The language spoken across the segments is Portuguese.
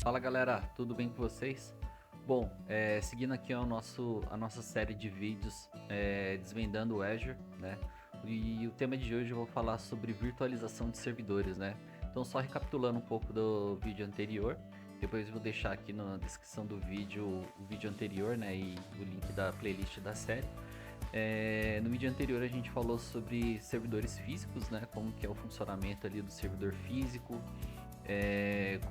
Fala galera, tudo bem com vocês? Bom, seguindo aqui a nossa série de vídeos desvendando o Azure, né? E o tema de hoje eu vou falar sobre virtualização de servidores, né? Então só recapitulando um pouco do vídeo anterior, depois eu vou deixar aqui na descrição do vídeo o vídeo anterior, né? E o link da playlist da série. No vídeo anterior a gente falou sobre servidores físicos, né? Como que é o funcionamento ali do servidor físico,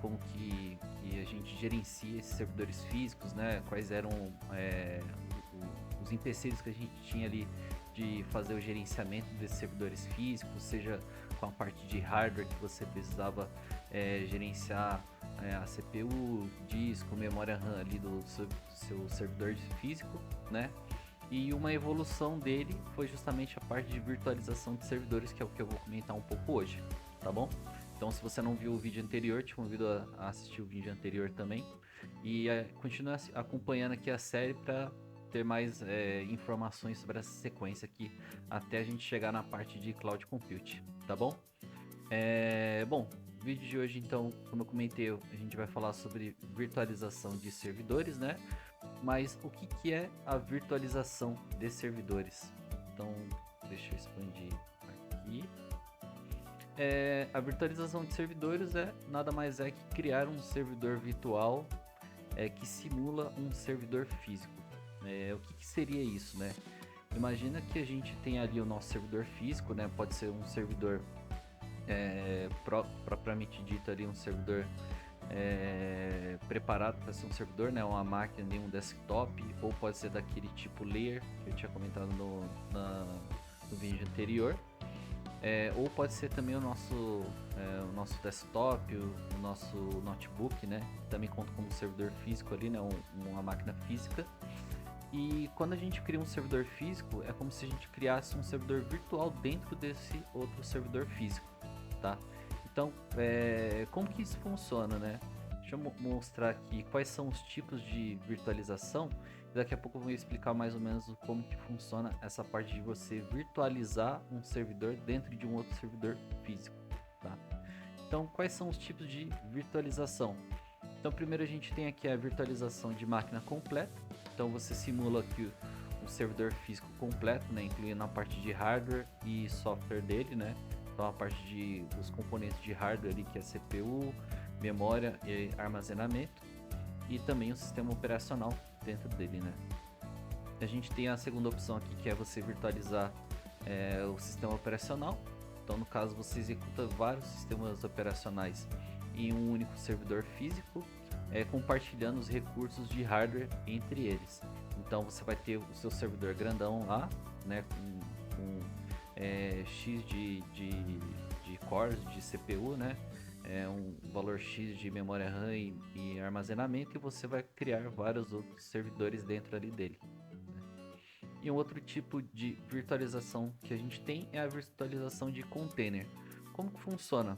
como que a gente gerencia esses servidores físicos, né? Quais eram os empecilhos que a gente tinha ali de fazer o gerenciamento desses servidores físicos, seja com a parte de hardware que você precisava gerenciar a CPU, disco, memória RAM ali do seu servidor físico, né? E uma evolução dele foi justamente a parte de virtualização de servidores, que é o que eu vou comentar um pouco hoje, tá bom? Então, se você não viu o vídeo anterior, te convido a assistir o vídeo anterior também. E continue acompanhando aqui a série para ter mais informações sobre essa sequência aqui, até a gente chegar na parte de Cloud Compute, tá bom? Bom, no vídeo de hoje, então, como eu comentei, a gente vai falar sobre virtualização de servidores, né? Mas o que é a virtualização de servidores? Então, deixa eu expandir aqui. A virtualização de servidores nada mais é que criar um servidor virtual que simula um servidor físico. O que seria isso, né? Imagina que a gente tem ali o nosso servidor físico, né? Pode ser um servidor propriamente dito ali, um servidor preparado para ser um servidor, né? Uma máquina de um desktop, ou pode ser daquele tipo layer que eu tinha comentado no vídeo anterior. Ou pode ser também o nosso desktop, o nosso notebook, né? Também conta como servidor físico ali, né? Uma máquina física. E quando a gente cria um servidor físico, é como se a gente criasse um servidor virtual dentro desse outro servidor físico, tá? Então, como que isso funciona, né? Deixa eu mostrar aqui quais são os tipos de virtualização. Daqui a pouco eu vou explicar mais ou menos como que funciona essa parte de você virtualizar um servidor dentro de um outro servidor físico, tá? Então, quais são os tipos de virtualização? Então, primeiro a gente tem aqui a virtualização de máquina completa. Então, você simula aqui um servidor físico completo, né, incluindo a parte de hardware e software dele, né? Então, a parte dos componentes de hardware ali, que é CPU, memória e armazenamento, e também o sistema operacional dentro dele, né? A gente tem a segunda opção aqui, que é você virtualizar o sistema operacional. Então, no caso, você executa vários sistemas operacionais em um único servidor físico, compartilhando os recursos de hardware entre eles. Então, você vai ter o seu servidor grandão lá, né, com X de cores de CPU, né? Um valor X de memória RAM e armazenamento, e você vai criar vários outros servidores dentro ali dele. E um outro tipo de virtualização que a gente tem é a virtualização de container. Como que funciona?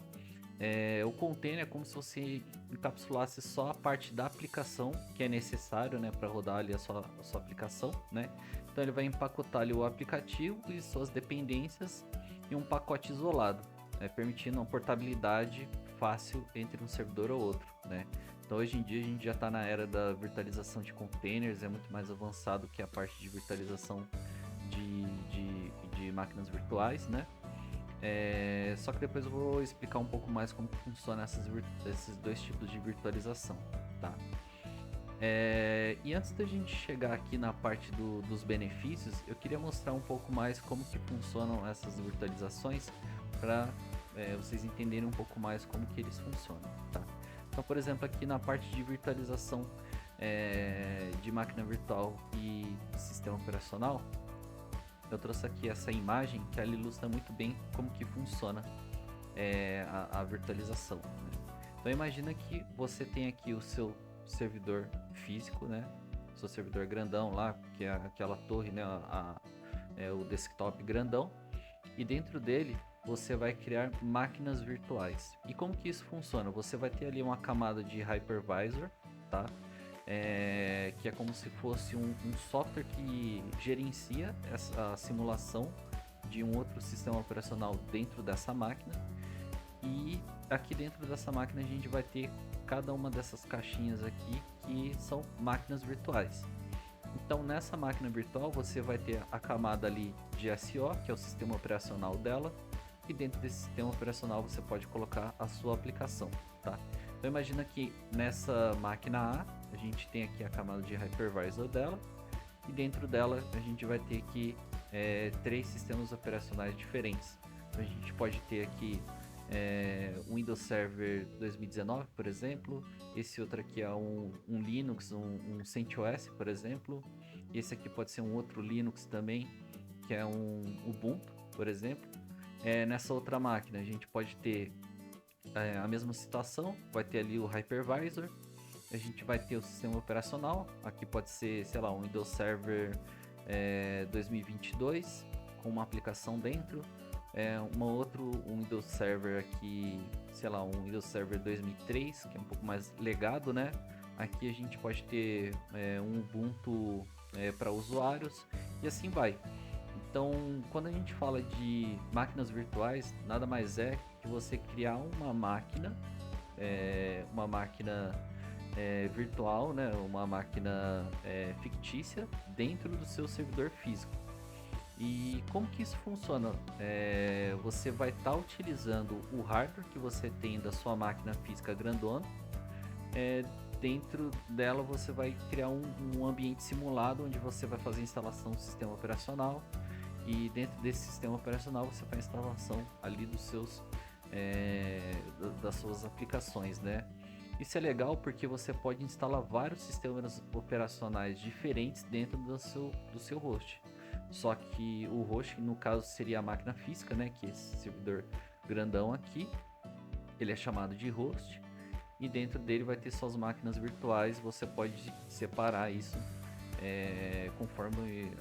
O container é como se você encapsulasse só a parte da aplicação que é necessário, né, para rodar ali a sua aplicação, né? Então ele vai empacotar ali o aplicativo e suas dependências em um pacote isolado, permitindo uma portabilidade fácil entre um servidor ou outro, né? Então hoje em dia a gente já está na era da virtualização de containers, é muito mais avançado que a parte de virtualização de máquinas virtuais, né? Só que depois eu vou explicar um pouco mais como funciona esses dois tipos de virtualização, tá? E antes da gente chegar aqui na parte dos benefícios, eu queria mostrar um pouco mais como que funcionam essas virtualizações para vocês entenderem um pouco mais como que eles funcionam, tá? Então, por exemplo, aqui na parte de virtualização de máquina virtual e sistema operacional, eu trouxe aqui essa imagem que ela ilustra muito bem como que funciona a virtualização, né? Então imagina que você tem aqui o seu servidor físico, né? Seu servidor grandão lá, que é aquela torre, né? O desktop grandão. E dentro dele você vai criar máquinas virtuais. E como que isso funciona? Você vai ter ali uma camada de hypervisor, tá? Que é como se fosse um software que gerencia a simulação de um outro sistema operacional dentro dessa máquina. E aqui dentro dessa máquina a gente vai ter cada uma dessas caixinhas aqui que são máquinas virtuais. Então nessa máquina virtual você vai ter a camada ali de SO, que é o sistema operacional dela, e dentro desse sistema operacional você pode colocar a sua aplicação, tá? Então imagina que nessa máquina A gente tem aqui a camada de hypervisor dela, e dentro dela a gente vai ter aqui três sistemas operacionais diferentes. Então a gente pode ter aqui o Windows Server 2019, por exemplo. Esse outro aqui é um Linux, um CentOS, por exemplo. Esse aqui pode ser um outro Linux também, que é um Ubuntu, por exemplo. Nessa outra máquina a gente pode ter a mesma situação, vai ter ali o hypervisor, a gente vai ter o sistema operacional, aqui pode ser, sei lá, um Windows Server 2022 com uma aplicação dentro, um Windows Server aqui, sei lá, um Windows Server 2003, que é um pouco mais legado, né? Aqui a gente pode ter um Ubuntu para usuários e assim vai. Então, quando a gente fala de máquinas virtuais, nada mais é que você criar uma máquina virtual, né? Uma máquina fictícia dentro do seu servidor físico. E como que isso funciona? Você vai estar utilizando o hardware que você tem da sua máquina física grandona. Dentro dela você vai criar um ambiente simulado onde você vai fazer a instalação do sistema operacional, e dentro desse sistema operacional você faz a instalação ali das suas aplicações, né? Isso é legal porque você pode instalar vários sistemas operacionais diferentes dentro do seu host. Só que o host, no caso, seria a máquina física, né? Que é esse servidor grandão aqui, ele é chamado de host. E dentro dele vai ter suas máquinas virtuais. Você pode separar isso conforme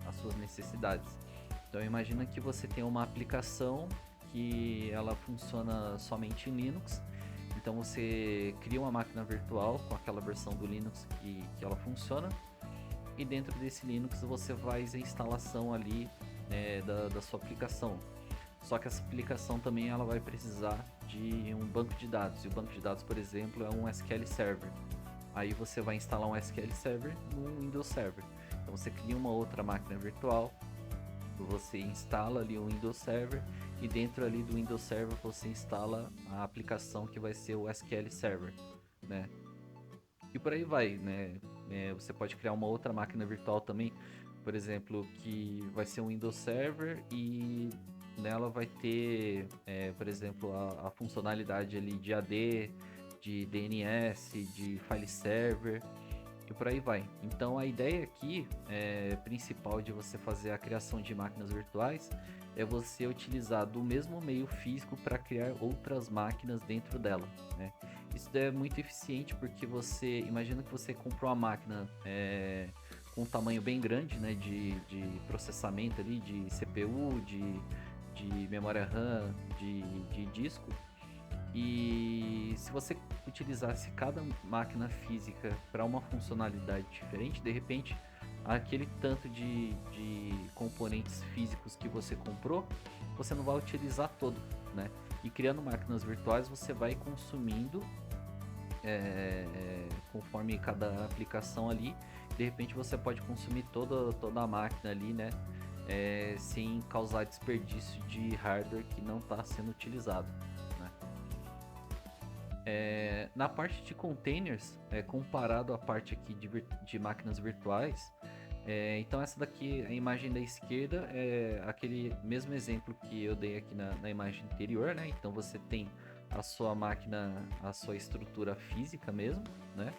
as suas necessidades. Então imagina que você tem uma aplicação que ela funciona somente em Linux. Então você cria uma máquina virtual com aquela versão do Linux que ela funciona, e dentro desse Linux você faz a instalação ali da sua aplicação. Só que essa aplicação também ela vai precisar de um banco de dados, e o banco de dados, por exemplo, é um SQL Server. Aí você vai instalar um SQL Server no Windows Server. Então você cria uma outra máquina virtual, você instala ali o Windows Server, e dentro ali do Windows Server você instala a aplicação que vai ser o SQL Server, né? E por aí vai, né? Você pode criar uma outra máquina virtual também, por exemplo, que vai ser um Windows Server, e nela vai ter, por exemplo, a funcionalidade ali de AD, de DNS, de file server, e por aí vai. Então a ideia aqui principal de você fazer a criação de máquinas virtuais é você utilizar do mesmo meio físico para criar outras máquinas dentro dela, né? Isso é muito eficiente porque você imagina que você comprou uma máquina com um tamanho bem grande, né, de processamento ali, de CPU, de memória RAM, de disco. E se você utilizasse cada máquina física para uma funcionalidade diferente, de repente aquele tanto de componentes físicos que você comprou, você não vai utilizar todo, né? E criando máquinas virtuais você vai consumindo conforme cada aplicação ali. De repente você pode consumir toda a máquina ali, né? Sem causar desperdício de hardware que não está sendo utilizado. Na parte de containers, comparado à parte aqui de máquinas virtuais, então essa daqui, a imagem da esquerda, é aquele mesmo exemplo que eu dei aqui na imagem anterior, né? Então você tem a sua máquina, a sua estrutura física mesmo, né?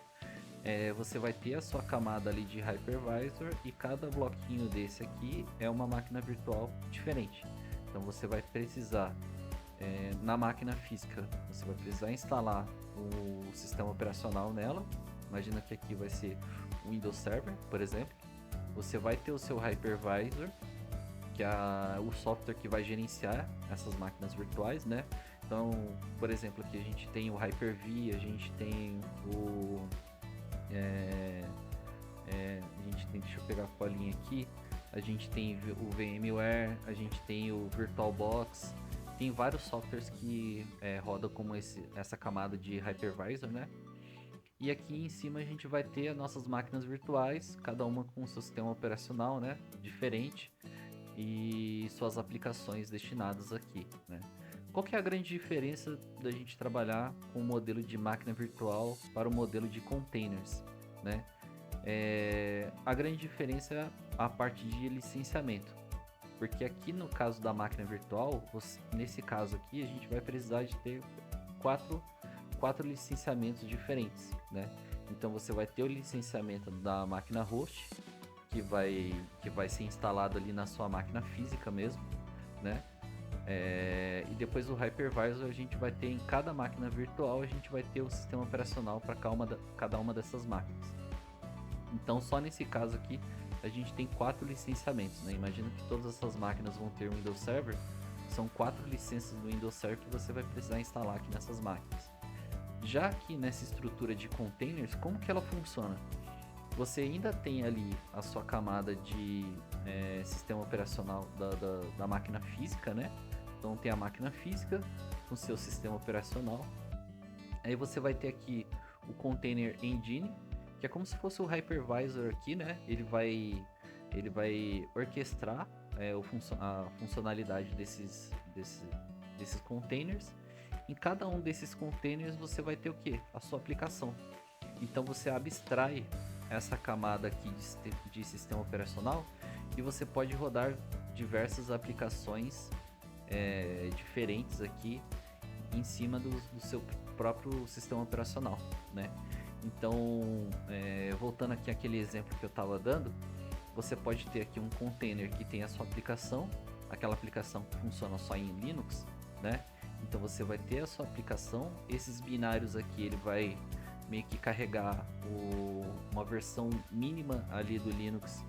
Você vai ter a sua camada ali de hypervisor, e cada bloquinho desse aqui é uma máquina virtual diferente. Então você vai precisar na máquina física, você vai precisar instalar o sistema operacional nela. Imagina que aqui vai ser o Windows Server, por exemplo. Você vai ter o seu hypervisor, que é o software que vai gerenciar essas máquinas virtuais, né? Então, por exemplo, aqui a gente tem o Hyper-V, a gente tem deixa eu pegar a colinha aqui, a gente tem o VMware, a gente tem o VirtualBox. tem vários softwares que rodam como essa camada de hypervisor, né? E aqui em cima a gente vai ter as nossas máquinas virtuais, cada uma com seu sistema operacional, né, diferente, e suas aplicações destinadas aqui, né? Qual que é a grande diferença da gente trabalhar com o modelo de máquina virtual para o modelo de containers, né? A grande diferença é a parte de licenciamento, porque aqui no caso da máquina virtual, nesse caso aqui, a gente vai precisar de ter quatro, quatro licenciamentos diferentes, né? Então você vai ter o licenciamento da máquina host, que vai ser instalado ali na sua máquina física mesmo, né? E depois o hypervisor a gente vai ter em cada máquina virtual, a gente vai ter o sistema operacional para cada uma dessas máquinas. Então só nesse caso aqui a gente tem 4 licenciamentos, né? Imagina que todas essas máquinas vão ter um Windows Server, são 4 licenças do Windows Server que você vai precisar instalar aqui nessas máquinas. Já aqui nessa estrutura de containers, como que ela funciona? Você ainda tem ali a sua camada de sistema operacional da máquina física, né? Então tem a máquina física com seu sistema operacional. Aí você vai ter aqui o Container Engine, que é como se fosse o hypervisor aqui, né? Ele vai orquestrar a funcionalidade desses containers. Em cada um desses containers você vai ter o que? A sua aplicação. Então você abstrai essa camada aqui de sistema operacional e você pode rodar diversas aplicações diferentes aqui em cima do seu próprio sistema operacional, né? Então, voltando aqui àquele exemplo que eu estava dando, você pode ter aqui um container que tem a sua aplicação, aquela aplicação que funciona só em Linux, né? Então você vai ter a sua aplicação, esses binários aqui ele vai meio que carregar uma versão mínima ali do Linux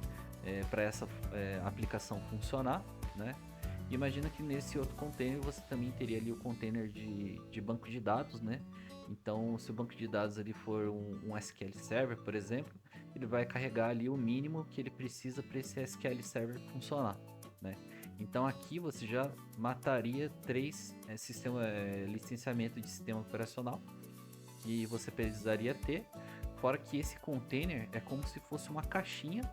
para essa aplicação funcionar, né? Imagina que nesse outro container você também teria ali o container de banco de dados, né? Então, se o banco de dados ali for um SQL Server, por exemplo, ele vai carregar ali o mínimo que ele precisa para esse SQL Server funcionar, né? Então aqui você já mataria 3 licenciamento de sistema operacional que você precisaria ter, fora que esse container é como se fosse uma caixinha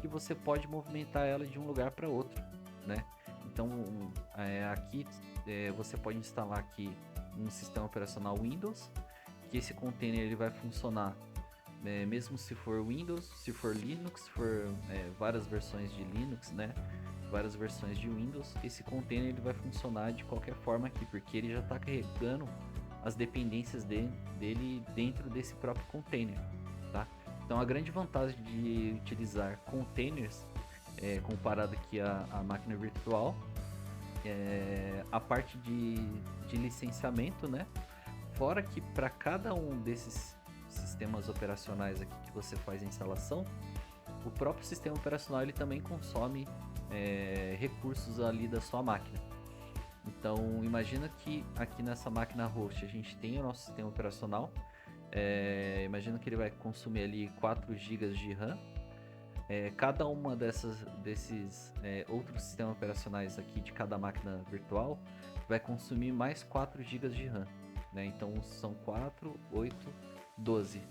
que você pode movimentar ela de um lugar para outro, né? Então aqui você pode instalar aqui um sistema operacional Windows, que esse container ele vai funcionar mesmo se for Windows, se for Linux, se for várias versões de Linux, né? Várias versões de Windows, esse container ele vai funcionar de qualquer forma aqui, porque ele já está carregando as dependências dele dentro desse próprio container, tá? Então a grande vantagem de utilizar containers comparado aqui à máquina virtual a parte de licenciamento, né? Fora que para cada um desses sistemas operacionais aqui que você faz a instalação, o próprio sistema operacional ele também consome recursos ali da sua máquina. Então imagina que aqui nessa máquina host a gente tem o nosso sistema operacional, imagina que ele vai consumir ali 4 GB de RAM. Cada uma desses outros sistemas operacionais aqui de cada máquina virtual vai consumir mais 4 GB de RAM, né? Então são 4, 8, 12,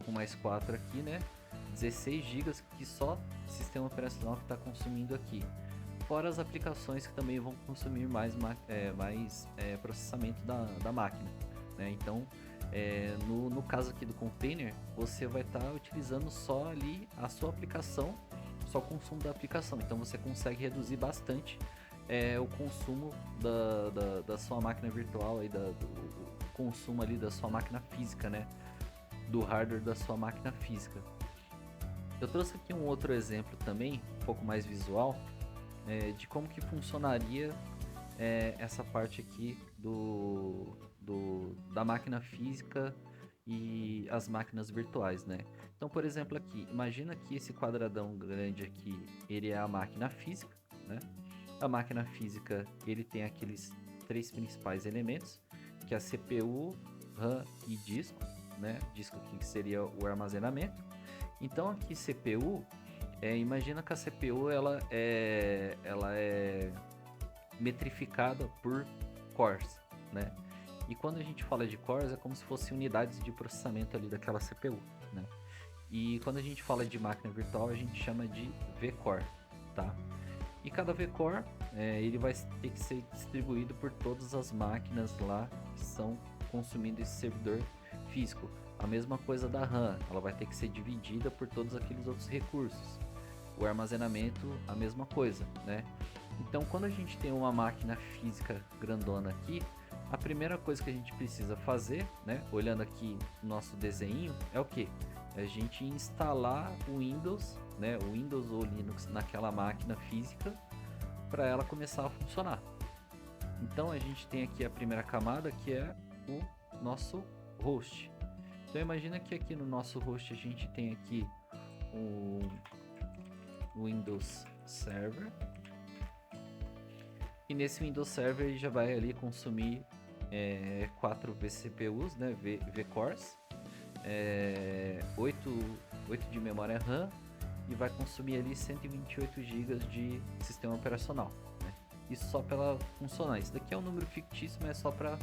com mais 4 aqui, né? 16 GB que só sistema operacional que está consumindo aqui. Fora as aplicações que também vão consumir mais processamento da máquina, né? Então, no caso aqui do container, você vai estar utilizando só ali a sua aplicação, só o consumo da aplicação. Então você consegue reduzir bastante o consumo da sua máquina virtual, o consumo ali da sua máquina física, né? Do hardware da sua máquina física. Eu trouxe aqui um outro exemplo também, um pouco mais visual, de como que funcionaria essa parte aqui da máquina física e as máquinas virtuais, né? Então, por exemplo, aqui, imagina que esse quadradão grande aqui, ele é a máquina física, né? A máquina física, ele tem aqueles 3 principais elementos, que é a CPU, RAM e disco, né? Disco aqui que seria o armazenamento. Então, aqui CPU, imagina que a CPU ela é metrificada por cores, né? E quando a gente fala de cores, é como se fossem unidades de processamento ali daquela CPU, né? E quando a gente fala de máquina virtual, a gente chama de vCore, tá? E cada vCore, ele vai ter que ser distribuído por todas as máquinas lá que estão consumindo esse servidor físico. A mesma coisa da RAM, ela vai ter que ser dividida por todos aqueles outros recursos. O armazenamento, a mesma coisa, né? Então, quando a gente tem uma máquina física grandona aqui, a primeira coisa que a gente precisa fazer, né, olhando aqui no nosso desenho, é o que? É a gente instalar o Windows, né, o Windows ou Linux naquela máquina física para ela começar a funcionar. Então, a gente tem aqui a primeira camada, que é o nosso host. Então, imagina que aqui no nosso host a gente tem aqui o Windows Server. E nesse Windows Server ele já vai ali consumir 4 vCPUs, né, vCores, 8 de memória RAM e vai consumir ali 128 GB de sistema operacional, né? Isso só para ela funcionar. Isso daqui é um número fictício, mas é só para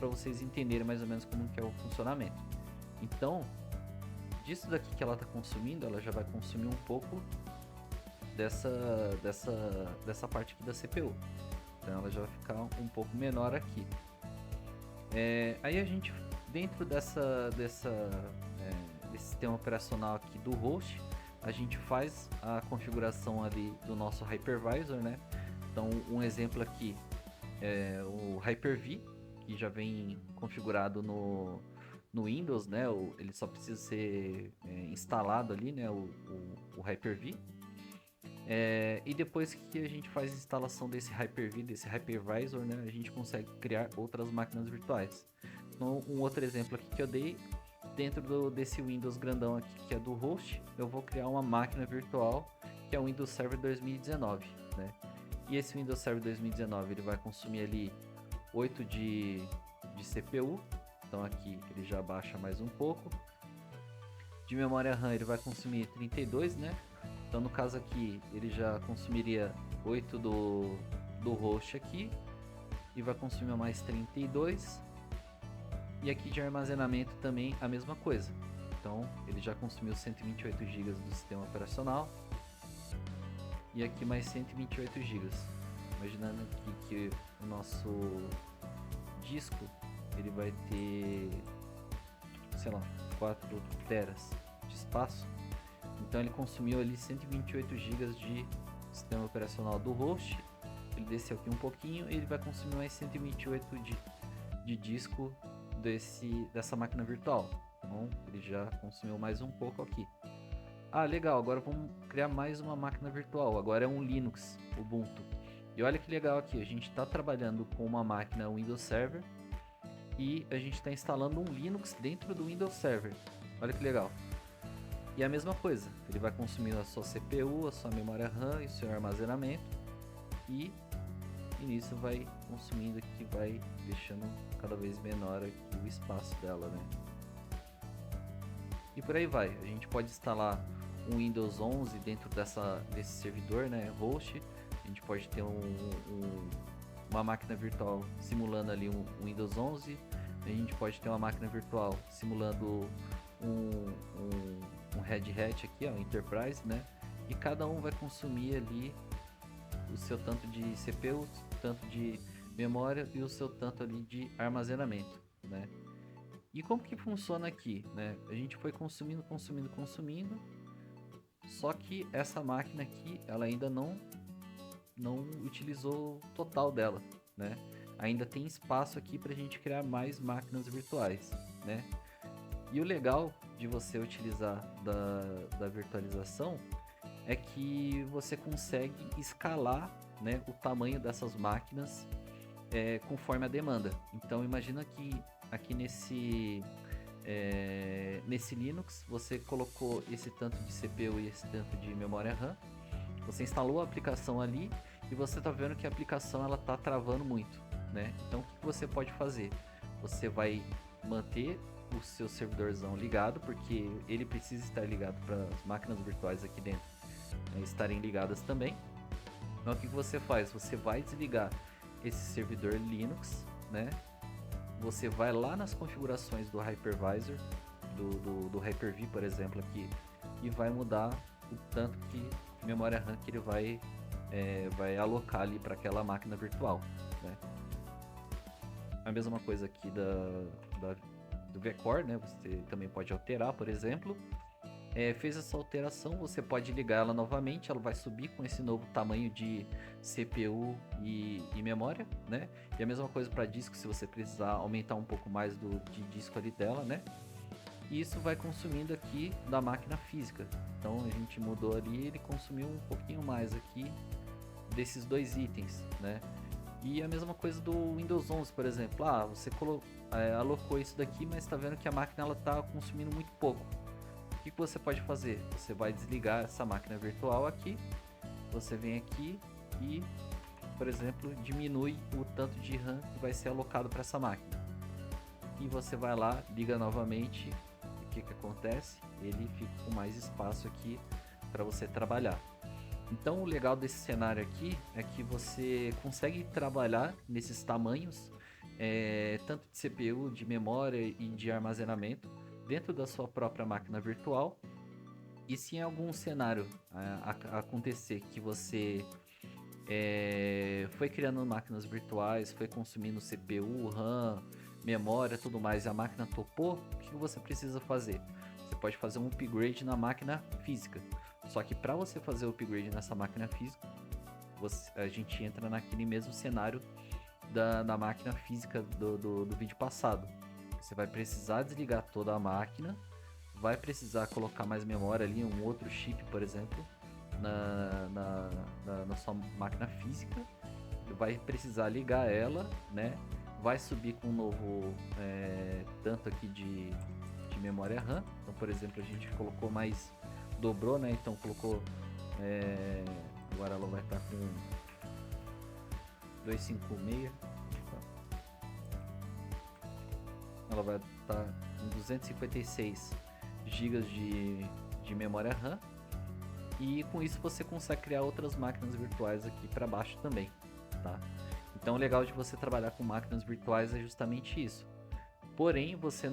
vocês entenderem mais ou menos como que é o funcionamento. Então, disso daqui que ela está consumindo, ela já vai consumir um pouco dessa parte aqui da CPU. Então ela já vai ficar um pouco menor aqui. Aí a gente, dentro desse sistema operacional aqui do host, a gente faz a configuração ali do nosso hypervisor, né? Então um exemplo aqui é o Hyper-V, que já vem configurado no Windows, né? Ele só precisa ser instalado ali, né? O Hyper-V. E depois que a gente faz a instalação desse Hyper-V, desse Hypervisor, né, a gente consegue criar outras máquinas virtuais. Então, um outro exemplo aqui que eu dei, dentro desse Windows grandão aqui, que é do host, eu vou criar uma máquina virtual, que é o Windows Server 2019, né? E esse Windows Server 2019, ele vai consumir ali 8 de CPU, então aqui ele já baixa mais um pouco. De memória RAM ele vai consumir 32, né? Então no caso aqui ele já consumiria 8 do host aqui e vai consumir mais 32. E aqui de armazenamento também a mesma coisa. Então ele já consumiu 128 GB do sistema operacional e aqui mais 128 GB. Imaginando aqui que o nosso disco ele vai ter, sei lá, 4 teras de espaço. Então ele consumiu ali 128 GB de sistema operacional do host. Ele desceu aqui um pouquinho e ele vai consumir mais 128 de disco dessa máquina virtual. Então ele já consumiu mais um pouco aqui. Ah, legal, agora vamos criar mais uma máquina virtual. Agora é um Linux, Ubuntu. E olha que legal aqui, a gente está trabalhando com uma máquina Windows Server e a gente está instalando um Linux dentro do Windows Server. Olha que legal. E a mesma coisa, ele vai consumir a sua CPU, a sua memória RAM e o seu armazenamento. E nisso vai consumindo aqui, vai deixando cada vez menor aqui o espaço dela, né? E por aí vai. A gente pode instalar um Windows 11 dentro desse servidor, né, host. A gente pode ter uma máquina virtual simulando ali um Windows 11. A gente pode ter uma máquina virtual simulando um Red Hat aqui, ó, Enterprise, né? E cada um vai consumir ali o seu tanto de CPU, o tanto de memória e o seu tanto ali de armazenamento, né? E como que funciona aqui, né? A gente foi consumindo, só que essa máquina aqui, ela ainda não utilizou o total dela, né? Ainda tem espaço aqui para a gente criar mais máquinas virtuais, né? E o legal de você utilizar da virtualização é que você consegue escalar, né, o tamanho dessas máquinas conforme a demanda. Então imagina que aqui nesse Linux você colocou esse tanto de CPU e esse tanto de memória RAM. Você instalou a aplicação ali e você está vendo que a aplicação ela está travando muito, né? Então o que você pode fazer? Você vai manter o seu servidorzão ligado, porque ele precisa estar ligado para as máquinas virtuais aqui dentro estarem ligadas também. Então o que você faz? Você vai desligar esse servidor Linux, né? Você vai lá nas configurações do hypervisor, do Hyper-V, por exemplo, aqui, e vai mudar o tanto que memória RAM que ele vai alocar ali para aquela máquina virtual, né? A mesma coisa aqui do VCore, né? Você também pode alterar, por exemplo. Fez essa alteração, você pode ligar ela novamente, ela vai subir com esse novo tamanho de CPU e memória, né? E a mesma coisa para disco, se você precisar aumentar um pouco mais de disco ali dela, né? E isso vai consumindo aqui da máquina física. Então a gente mudou ali, ele consumiu um pouquinho mais aqui desses dois itens, né? E a mesma coisa do Windows 11, por exemplo. Você alocou isso daqui, mas está vendo que a máquina está consumindo muito pouco. O que você pode fazer? Você vai desligar essa máquina virtual aqui. Você vem aqui e, por exemplo, diminui o tanto de RAM que vai ser alocado para essa máquina. E você vai lá, liga novamente. E o que acontece? Ele fica com mais espaço aqui para você trabalhar. Então o legal desse cenário aqui é que você consegue trabalhar nesses tamanhos, tanto de CPU, de memória e de armazenamento, dentro da sua própria máquina virtual. E se em algum cenário acontecer que você foi criando máquinas virtuais, foi consumindo CPU, RAM, memória, tudo mais, e a máquina topou, o que você precisa fazer? Você pode fazer um upgrade na máquina física. Só que para você fazer o upgrade nessa máquina física, a gente entra naquele mesmo cenário da máquina física do vídeo passado. Você vai precisar desligar toda a máquina, vai precisar colocar mais memória ali, um outro chip, por exemplo, na sua máquina física, vai precisar ligar ela, né? Vai subir com um novo tanto aqui de memória RAM. Então, por exemplo, a gente colocou mais, dobrou, né? Então colocou, agora ela vai estar com 256, ela vai estar com 256 GB de memória RAM. E com isso você consegue criar outras máquinas virtuais aqui para baixo também, tá? Então o legal de você trabalhar com máquinas virtuais é justamente isso. Porém, você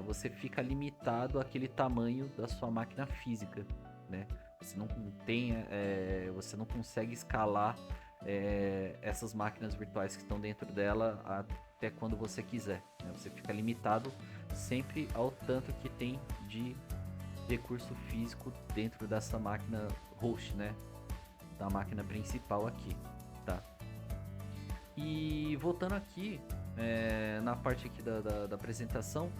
você fica limitado àquele tamanho da sua máquina física, né? Você não consegue escalar essas máquinas virtuais que estão dentro dela até quando você quiser, né? Você fica limitado sempre ao tanto que tem de recurso físico dentro dessa máquina host, né? Da máquina principal aqui, tá? E voltando aqui na parte aqui da apresentação,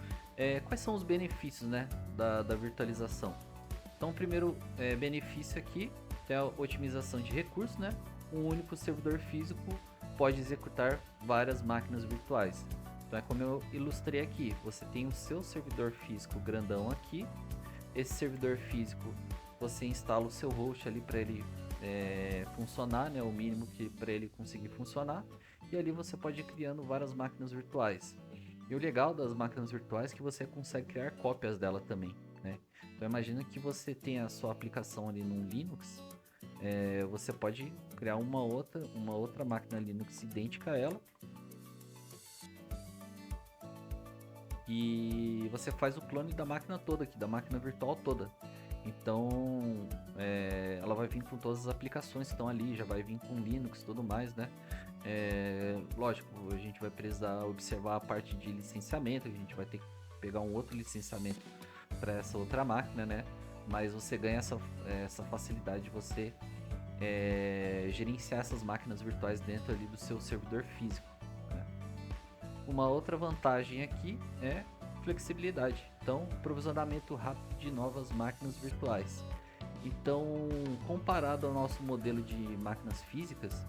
quais são os benefícios, né, da virtualização? Então, o primeiro benefício aqui é a otimização de recursos, né? Um único servidor físico pode executar várias máquinas virtuais. Então, é como eu ilustrei aqui, você tem o seu servidor físico grandão aqui. Esse servidor físico, você instala o seu host ali para ele funcionar, né? O mínimo que para ele conseguir funcionar. E ali você pode ir criando várias máquinas virtuais. E o legal das máquinas virtuais é que você consegue criar cópias dela também, né? Então imagina que você tem a sua aplicação ali no Linux, você pode criar uma outra máquina Linux idêntica a ela. E você faz o clone da máquina toda aqui, da máquina virtual toda. Então ela vai vir com todas as aplicações que estão ali, já vai vir com Linux e tudo mais, né? Lógico, a gente vai precisar observar a parte de licenciamento, a gente vai ter que pegar um outro licenciamento para essa outra máquina, né? Mas você ganha essa facilidade de você gerenciar essas máquinas virtuais dentro ali do seu servidor físico, né? Uma outra vantagem aqui é flexibilidade. Então, provisionamento rápido de novas máquinas virtuais. Então, comparado ao nosso modelo de máquinas físicas,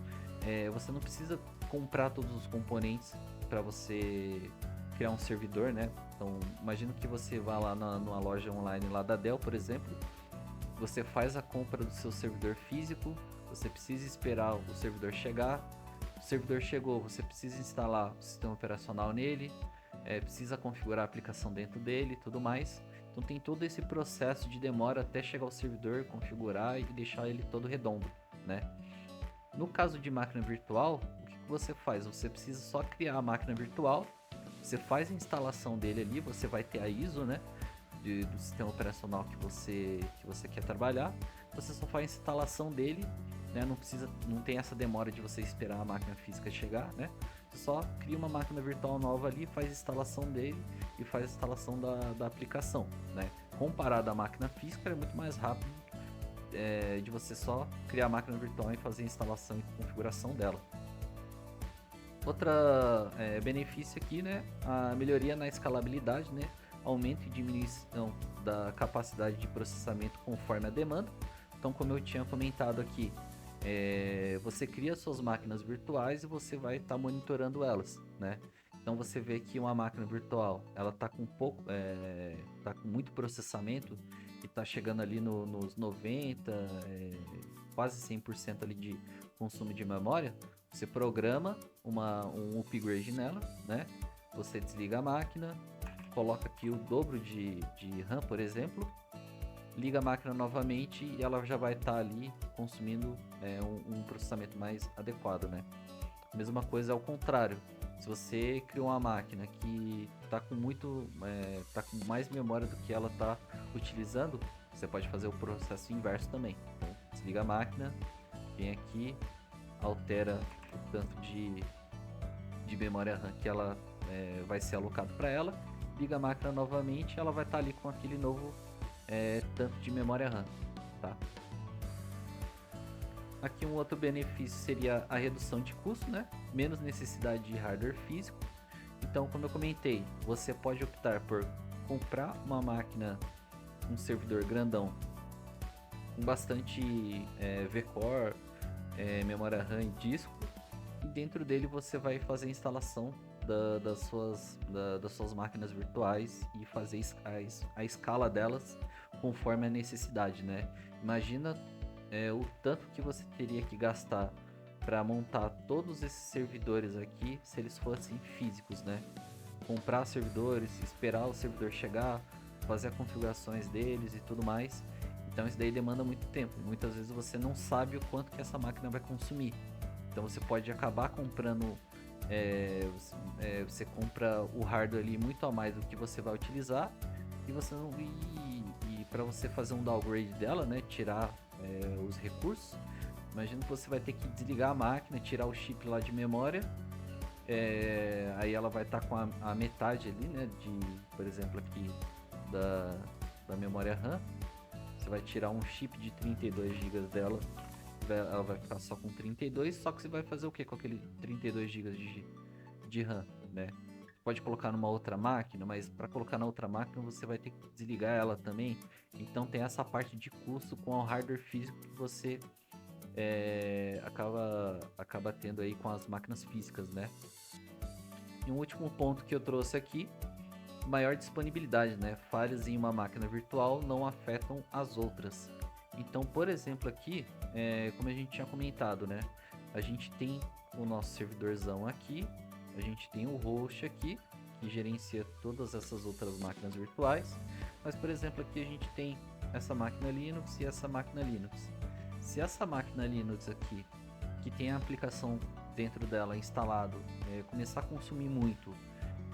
você não precisa comprar todos os componentes para você criar um servidor, né? Então, imagina que você vá lá numa loja online lá da Dell, por exemplo, você faz a compra do seu servidor físico, você precisa esperar o servidor chegar, o servidor chegou, você precisa instalar o sistema operacional nele, precisa configurar a aplicação dentro dele e tudo mais. Então tem todo esse processo de demora até chegar ao servidor, configurar e deixar ele todo redondo, né? No caso de máquina virtual, o que que você faz? Você precisa só criar a máquina virtual, você faz a instalação dele ali, você vai ter a ISO, né, do sistema operacional que você quer trabalhar. Você só faz a instalação dele, né, não tem essa demora de você esperar a máquina física chegar, né? Você só cria uma máquina virtual nova ali, faz a instalação dele e faz a instalação da aplicação, né? Comparado à máquina física, é muito mais rápido de você só criar a máquina virtual e fazer a instalação e configuração dela. Outra benefício aqui, né, a melhoria na escalabilidade, né, aumento e diminuição da capacidade de processamento conforme a demanda. Então, como eu tinha comentado aqui, você cria suas máquinas virtuais e você vai estar monitorando elas, né? Então você vê que uma máquina virtual, ela está com tá com muito processamento e está chegando ali nos 90, quase 100% ali de consumo de memória. Você programa um upgrade nela, né? Você desliga a máquina, coloca aqui o dobro de RAM, por exemplo, liga a máquina novamente e ela já vai estar ali consumindo um processamento mais adequado, né? A mesma coisa ao contrário. Se você criou uma máquina que está com tá com mais memória do que ela está utilizando, você pode fazer o processo inverso também. Então, desliga a máquina, vem aqui, altera o tanto de memória RAM que ela vai ser alocado para ela, liga a máquina novamente, ela vai estar ali com aquele novo tanto de memória RAM, tá? Aqui um outro benefício seria a redução de custo, né? Menos necessidade de hardware físico. Então, como eu comentei, você pode optar por comprar uma máquina, um servidor grandão com bastante V-Core, memória RAM e disco, e dentro dele você vai fazer a instalação das suas máquinas virtuais e fazer a escala delas conforme a necessidade, né? Imagina o tanto que você teria que gastar para montar todos esses servidores aqui se eles fossem físicos, né? Comprar servidores, esperar o servidor chegar, fazer as configurações deles e tudo mais. Então isso daí demanda muito tempo. Muitas vezes você não sabe o quanto que essa máquina vai consumir. Então você pode acabar comprando, você compra o hardware ali muito a mais do que você vai utilizar e você não e para você fazer um downgrade dela, né, tirar os recursos. Imagina que você vai ter que desligar a máquina, tirar o chip lá de memória. Aí ela vai estar com a metade ali, né, por exemplo, aqui da memória RAM. Você vai tirar um chip de 32 GB dela, ela vai ficar só com 32, só que você vai fazer o que com aquele 32 GB de RAM, né? Pode colocar numa outra máquina, mas para colocar na outra máquina você vai ter que desligar ela também. Então tem essa parte de custo com o hardware físico que você acaba tendo aí com as máquinas físicas, né? E um último ponto que eu trouxe aqui, maior disponibilidade, né? Falhas em uma máquina virtual não afetam as outras. Então, por exemplo, aqui, como a gente tinha comentado, né? A gente tem o nosso servidorzão aqui, a gente tem o host aqui, que gerencia todas essas outras máquinas virtuais. Mas, por exemplo, aqui a gente tem essa máquina Linux e essa máquina Linux. Se essa máquina Linux aqui, que tem a aplicação dentro dela instalado, começar a consumir muito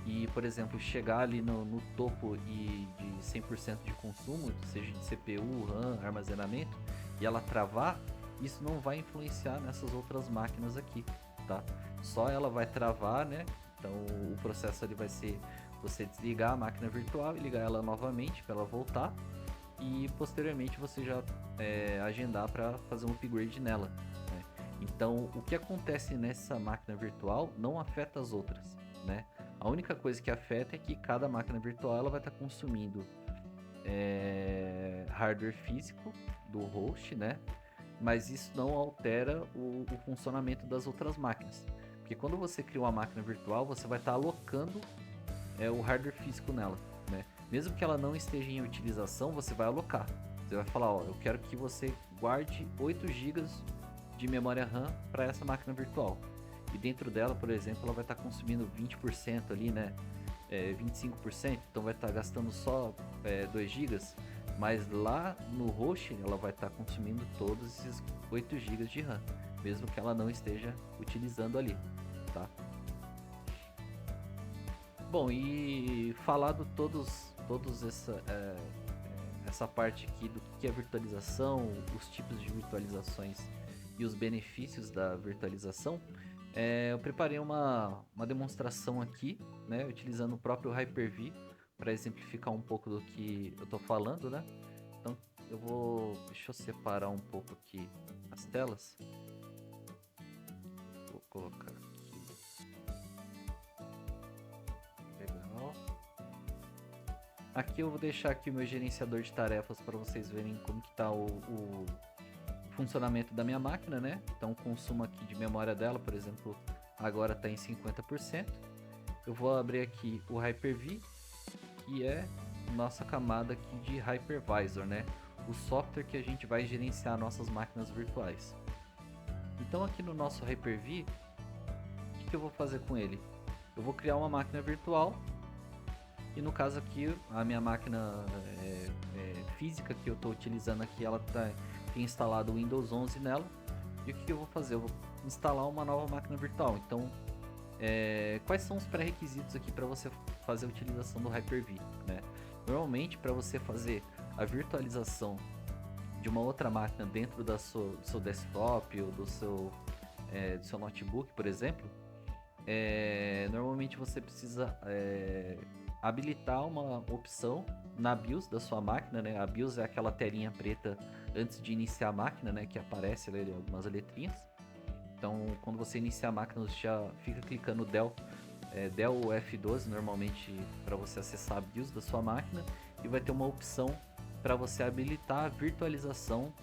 e, por exemplo, chegar ali no topo de 100% de consumo, seja de CPU, RAM, armazenamento, e ela travar, isso não vai influenciar nessas outras máquinas aqui, tá? Só ela vai travar, né? Então o processo ali vai ser você desligar a máquina virtual e ligar ela novamente para ela voltar, e posteriormente você já agendar para fazer um upgrade nela, né? Então o que acontece nessa máquina virtual não afeta as outras, né? A única coisa que afeta é que cada máquina virtual ela vai estar consumindo hardware físico do host, né? Mas isso não altera o funcionamento das outras máquinas. Porque quando você cria uma máquina virtual, você vai estar alocando o hardware físico nela, né? Mesmo que ela não esteja em utilização, você vai alocar. Você vai falar, ó, eu quero que você guarde 8 GB de memória RAM para essa máquina virtual. E dentro dela, por exemplo, ela vai estar consumindo 20% ali, né? 25%, então vai estar gastando só 2 GB, mas lá no host ela vai estar consumindo todos esses 8 GB de RAM, mesmo que ela não esteja utilizando ali, tá? Bom, e falado todos essa parte aqui do que é virtualização, os tipos de virtualizações e os benefícios da virtualização, eu preparei uma demonstração aqui, né, utilizando o próprio Hyper-V para exemplificar um pouco do que eu estou falando, né? Então deixa eu separar um pouco aqui as telas. Vou colocar aqui. Legal. Aqui eu vou deixar aqui o meu gerenciador de tarefas para vocês verem como que tá o funcionamento da minha máquina, né? Então o consumo aqui de memória dela, por exemplo, agora está em 50%. Eu vou abrir aqui o Hyper-V, que é nossa camada aqui de Hypervisor, né? O software que a gente vai gerenciar nossas máquinas virtuais. Então aqui no nosso Hyper-V, o que eu vou fazer com ele? Eu vou criar uma máquina virtual e no caso aqui a minha máquina física que eu estou utilizando aqui, ela tem instalado o Windows 11 nela. E o que eu vou fazer? Eu vou instalar uma nova máquina virtual. Então quais são os pré-requisitos aqui para você fazer a utilização do Hyper-V, né? Normalmente, para você fazer a virtualização de uma outra máquina dentro do seu desktop ou do seu notebook, por exemplo, normalmente você precisa habilitar uma opção na BIOS da sua máquina, né? A BIOS é aquela telinha preta antes de iniciar a máquina, né? Que aparece ali algumas letrinhas. Então, quando você inicia a máquina, você já fica clicando Del ou F12 normalmente para você acessar a BIOS da sua máquina, e vai ter uma opção para você habilitar a virtualização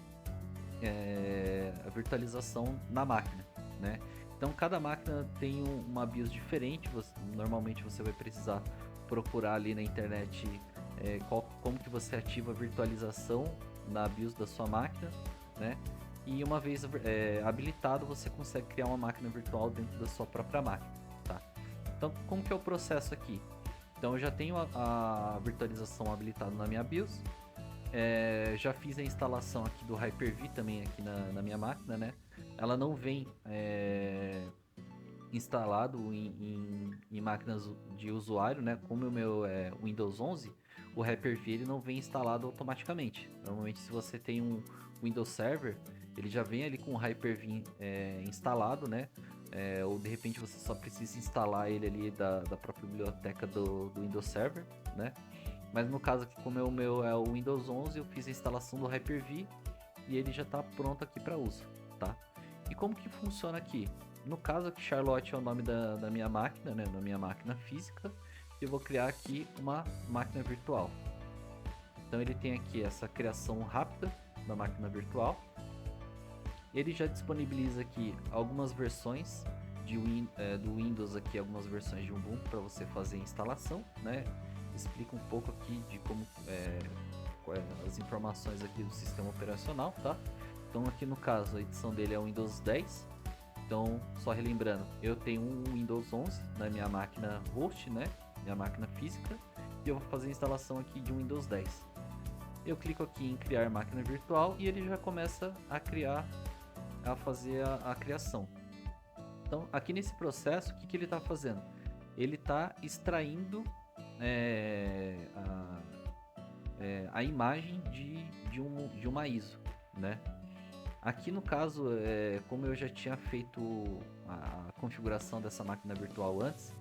na máquina, né? Então cada máquina tem uma BIOS diferente. Normalmente você vai precisar procurar ali na internet como que você ativa a virtualização na BIOS da sua máquina, né? E uma vez habilitado, você consegue criar uma máquina virtual dentro da sua própria máquina, tá? Então, como que é o processo aqui? Então, eu já tenho a virtualização habilitada na minha BIOS. Já fiz a instalação aqui do Hyper-V também aqui na minha máquina, né? Ela não vem instalado em máquinas de usuário, né? Como o meu é Windows 11, o Hyper-V ele não vem instalado automaticamente. Normalmente, se você tem um Windows Server, ele já vem ali com o Hyper-V instalado, né? Ou de repente você só precisa instalar ele ali da própria biblioteca do Windows Server, né? Mas no caso aqui, como o meu é o Windows 11, eu fiz a instalação do Hyper-V e ele já está pronto aqui para uso, tá? E como que funciona aqui? No caso aqui, Charlotte é o nome da minha máquina, né? Da minha máquina física. Eu vou criar aqui uma máquina virtual. Então ele tem aqui essa criação rápida da máquina virtual. Ele já disponibiliza aqui algumas versões do Windows aqui, algumas versões de Ubuntu para você fazer a instalação, né? Explica um pouco aqui de como as informações aqui do sistema operacional, tá? Então aqui no caso a edição dele é o Windows 10. Então, só relembrando, eu tenho um Windows 11 na minha máquina host, né? Minha máquina física, e eu vou fazer a instalação aqui de um Windows 10. Eu clico aqui em criar máquina virtual e ele já começa a fazer a criação. Então, aqui nesse processo, o que ele está fazendo? Ele está extraindo a imagem de uma ISO, né? Aqui no caso, como eu já tinha feito a configuração dessa máquina virtual antes,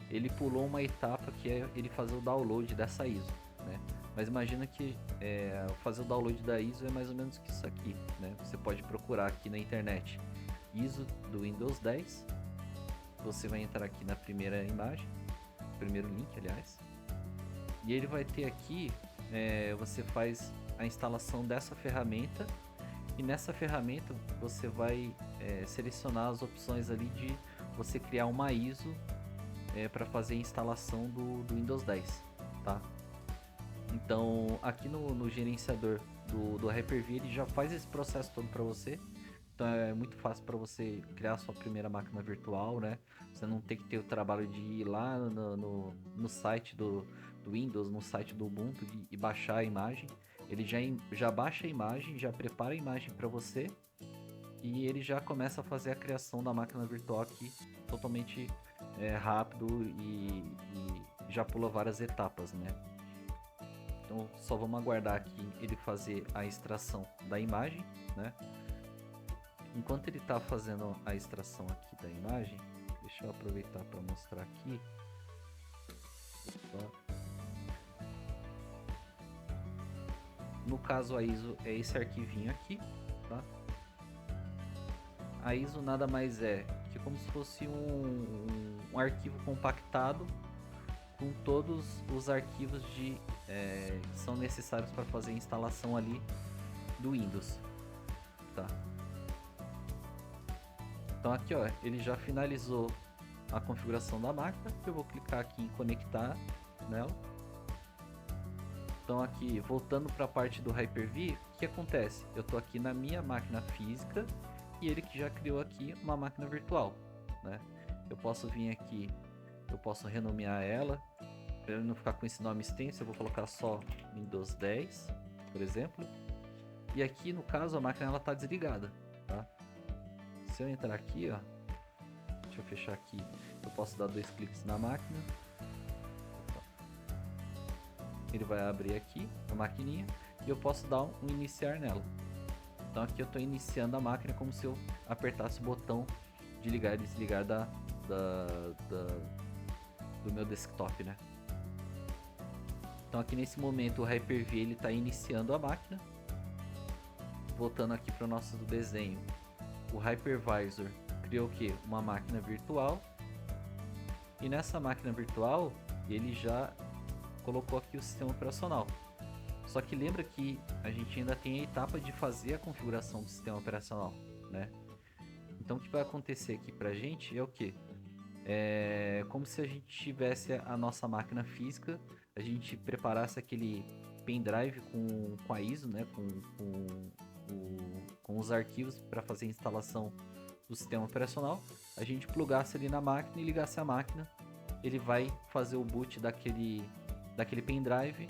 ele pulou uma etapa que é ele fazer o download dessa ISO, né? Mas imagina que fazer o download da ISO é mais ou menos isso aqui, né? Você pode procurar aqui na internet ISO do Windows 10. Você vai entrar aqui na primeira imagem, primeiro link, aliás, e ele vai ter aqui, você faz a instalação dessa ferramenta, e nessa ferramenta você vai selecionar as opções ali de você criar uma ISO para fazer a instalação do Windows 10, tá? Então aqui no gerenciador do Hyper-V ele já faz esse processo todo para você. Então é muito fácil para você criar sua primeira máquina virtual, né? Você não tem que ter o trabalho de ir lá no site do Windows, no site do Ubuntu e baixar a imagem. Ele já baixa a imagem, já prepara a imagem para você e ele já começa a fazer a criação da máquina virtual aqui totalmente rápido e já pula várias etapas, né? Então só vamos aguardar aqui ele fazer a extração da imagem, né? Enquanto ele está fazendo a extração aqui da imagem, deixa eu aproveitar para mostrar aqui. Opa. No caso a ISO é esse arquivinho aqui, tá? A ISO nada mais é que como se fosse um arquivo compactado com todos os arquivos que são necessários para fazer a instalação ali do Windows, tá? Então aqui ó, ele já finalizou a configuração da máquina. Eu vou clicar aqui em conectar nela. Então aqui, voltando para a parte do Hyper-V, o que acontece? Eu estou aqui na minha máquina física e ele que já criou aqui uma máquina virtual, né? Eu posso vir aqui, eu posso renomear ela, para ele não ficar com esse nome extenso, eu vou colocar só Windows 10, por exemplo. E aqui no caso a máquina ela está desligada, tá? Se eu entrar aqui, ó, deixa eu fechar aqui, eu posso dar 2 cliques na máquina. Ele vai abrir aqui a maquininha e eu posso dar um iniciar nela. Então aqui eu estou iniciando a máquina como se eu apertasse o botão de ligar e desligar do meu desktop, né? Então aqui nesse momento o Hyper-V ele está iniciando a máquina. Voltando aqui para o nosso desenho, o Hypervisor criou o que? Uma máquina virtual. E nessa máquina virtual ele já colocou aqui o sistema operacional. Só que lembra que a gente ainda tem a etapa de fazer a configuração do sistema operacional, né? Então o que vai acontecer aqui pra gente é o que? É como se a gente tivesse a nossa máquina física, a gente preparasse aquele pendrive com a ISO, né? Com os arquivos para fazer a instalação do sistema operacional, a gente plugasse ali na máquina e ligasse a máquina, ele vai fazer o boot daquele pendrive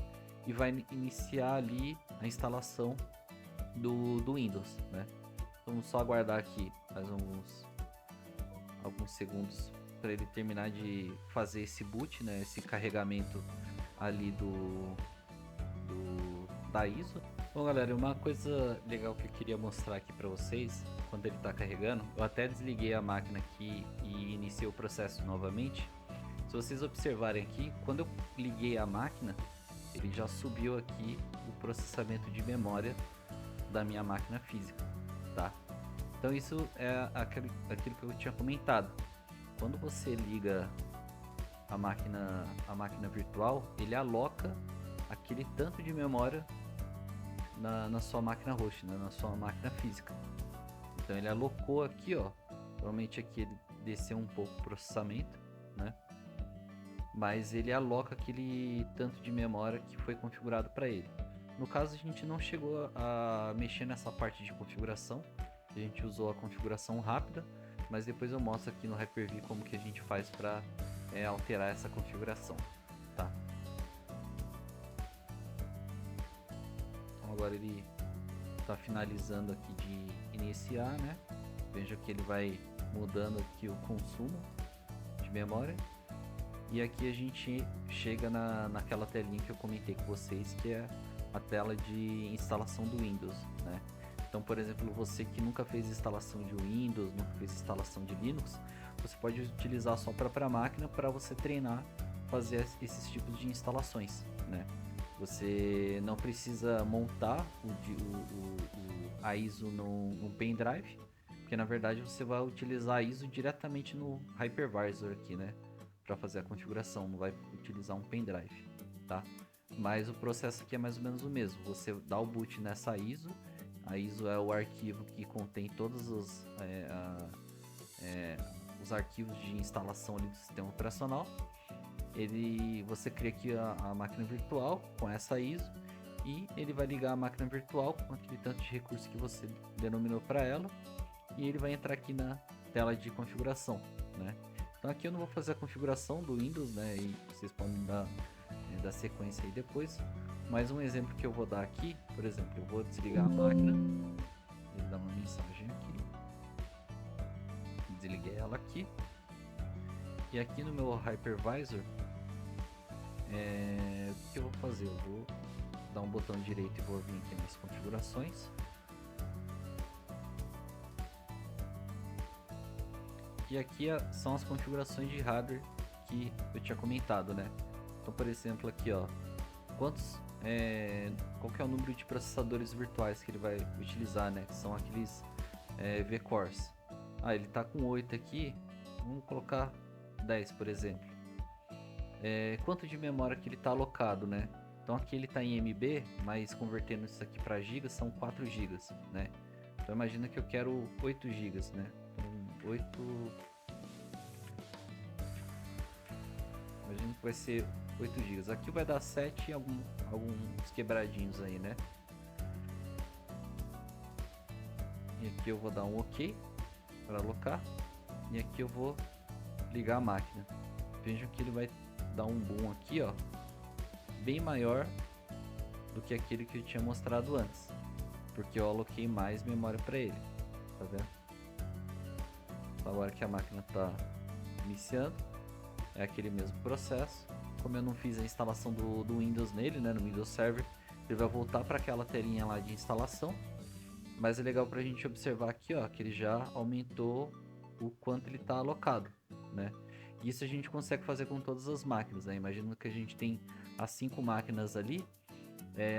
e vai iniciar ali a instalação do Windows, né? Vamos só aguardar aqui mais alguns segundos para ele terminar de fazer esse boot, né? Esse carregamento ali da ISO. Bom galera, uma coisa legal que eu queria mostrar aqui para vocês, quando ele está carregando, eu até desliguei a máquina aqui e iniciei o processo novamente. Se vocês observarem aqui, quando eu liguei a máquina, ele já subiu aqui o processamento de memória da minha máquina física, tá? Então isso é aquilo que eu tinha comentado. Quando você liga a máquina virtual, ele aloca aquele tanto de memória na sua máquina host, né? Na sua máquina física. Então ele alocou aqui, ó. Provavelmente aqui ele desceu um pouco o processamento, né? Mas ele aloca aquele tanto de memória que foi configurado para ele. No caso a gente não chegou a mexer nessa parte de configuração, a gente usou a configuração rápida, mas depois eu mostro aqui no Hyper-V como que a gente faz para alterar essa configuração, tá? Então agora ele está finalizando aqui de iniciar, né? Veja que ele vai mudando aqui o consumo de memória. E aqui a gente chega naquela telinha que eu comentei com vocês, que é a tela de instalação do Windows, né? Então, por exemplo, você que nunca fez instalação de Windows, nunca fez instalação de Linux, você pode utilizar a sua própria máquina para você treinar, fazer esses tipos de instalações, né? Você não precisa montar a ISO no pendrive, porque na verdade você vai utilizar a ISO diretamente no Hypervisor aqui, né? Para fazer a configuração, não vai utilizar um pendrive, tá? Mas o processo aqui é mais ou menos o mesmo. Você dá o boot nessa ISO. A ISO é o arquivo que contém todos os arquivos de instalação ali do sistema operacional. Você cria aqui a máquina virtual com essa ISO e ele vai ligar a máquina virtual com aquele tanto de recurso que você denominou para ela e ele vai entrar aqui na tela de configuração, né? Então aqui eu não vou fazer a configuração do Windows, né? E vocês podem dar sequência aí depois. Mas um exemplo que eu vou dar aqui, por exemplo, eu vou desligar a máquina. Ele dá uma mensagem aqui. desliguei ela aqui. E aqui no meu Hypervisor, o que eu vou fazer? Eu vou dar um botão direito e vou vir aqui nas configurações. E aqui são as configurações de hardware que eu tinha comentado, né? Então, por exemplo, aqui, ó, qual que é o número de processadores virtuais que ele vai utilizar, né? Que são aqueles V-Cores. Ele tá com 8 aqui, vamos colocar 10, por exemplo. Quanto de memória que ele está alocado, né? Então aqui ele está em MB, mas convertendo isso aqui para GB são 4 GB, né? Então imagina que eu quero 8 GB, né? Então 8... Imagina que vai ser 8 GB. Aqui vai dar 7 e alguns quebradinhos aí, né? E aqui eu vou dar um OK para alocar. E aqui eu vou ligar a máquina. Vejam que ele vai dar um boom aqui, ó, bem maior do que aquele que eu tinha mostrado antes, porque eu aloquei mais memória para ele, tá vendo? Então, agora que a máquina está iniciando, é aquele mesmo processo. Como eu não fiz a instalação do Windows nele, né, no Windows Server, ele vai voltar para aquela telinha lá de instalação. Mas é legal para a gente observar aqui, ó, que ele já aumentou o quanto ele está alocado, né? Isso a gente consegue fazer com todas as máquinas, né? Imagina que a gente tem as 5 máquinas ali.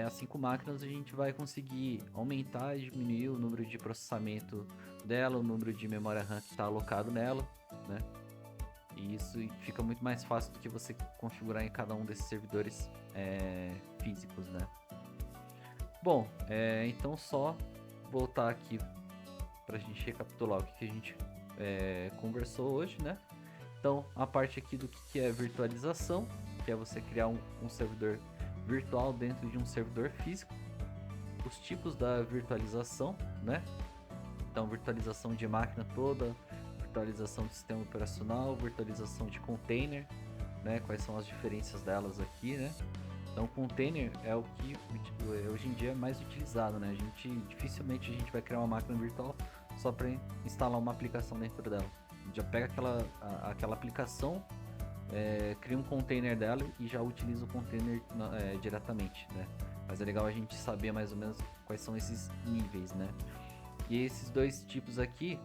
As 5 máquinas a gente vai conseguir aumentar e diminuir o número de processamento dela, o número de memória RAM que está alocado nela, né? E isso fica muito mais fácil do que você configurar em cada um desses servidores físicos, né? Bom, então só voltar aqui para a gente recapitular o que a gente conversou hoje, né? Então, a parte aqui do que é virtualização, que é você criar um servidor virtual dentro de um servidor físico. Os tipos da virtualização, né? Então, virtualização de máquina toda, virtualização de sistema operacional, virtualização de container, né? Quais são as diferenças delas aqui, né? Então, container é o que hoje em dia é mais utilizado, né? Dificilmente a gente vai criar uma máquina virtual só para instalar uma aplicação dentro dela. Já pega aquela aplicação, cria um container dela e já utiliza o container diretamente, né? Mas é legal a gente saber mais ou menos quais são esses níveis, né? E esses dois tipos aqui,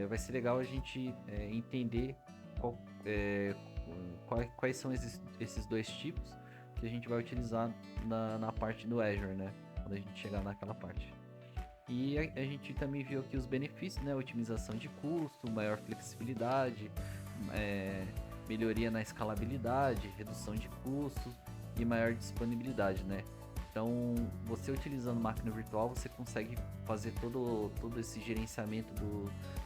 vai ser legal a gente entender quais são esses dois tipos que a gente vai utilizar na parte do Azure, né? Quando a gente chegar naquela parte. E a gente também viu aqui os benefícios, né? Otimização de custo, maior flexibilidade, melhoria na escalabilidade, redução de custos e maior disponibilidade, né? Então, você utilizando máquina virtual, você consegue fazer todo esse gerenciamento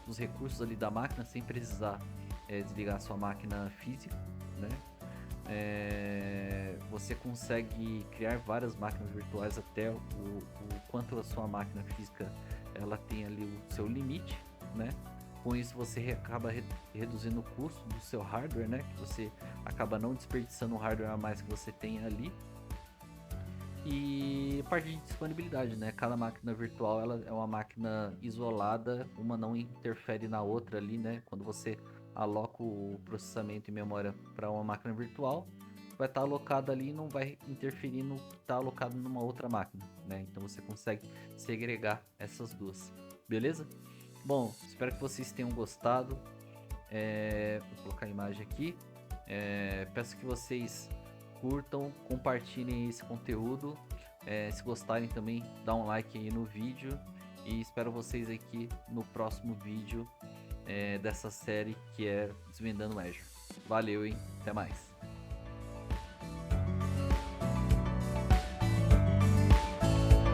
dos recursos ali da máquina sem precisar desligar a sua máquina física, né? Você consegue criar várias máquinas virtuais até o quanto a sua máquina física ela tem ali o seu limite, né? Com isso você acaba reduzindo o custo do seu hardware, né? Que você acaba não desperdiçando o hardware a mais que você tem ali. E a parte de disponibilidade, né? Cada máquina virtual ela é uma máquina isolada, uma não interfere na outra ali, né? Quando você aloca o processamento e memória para uma máquina virtual, vai estar alocado ali e não vai interferir no que está alocado numa outra máquina, né? Então você consegue segregar essas duas, beleza? Bom, espero que vocês tenham gostado. Vou colocar a imagem aqui. Peço que vocês curtam, compartilhem esse conteúdo. Se gostarem também, dá um like aí no vídeo. E espero vocês aqui no próximo vídeo dessa série que é Desvendando Azure. Valeu, hein? Até mais.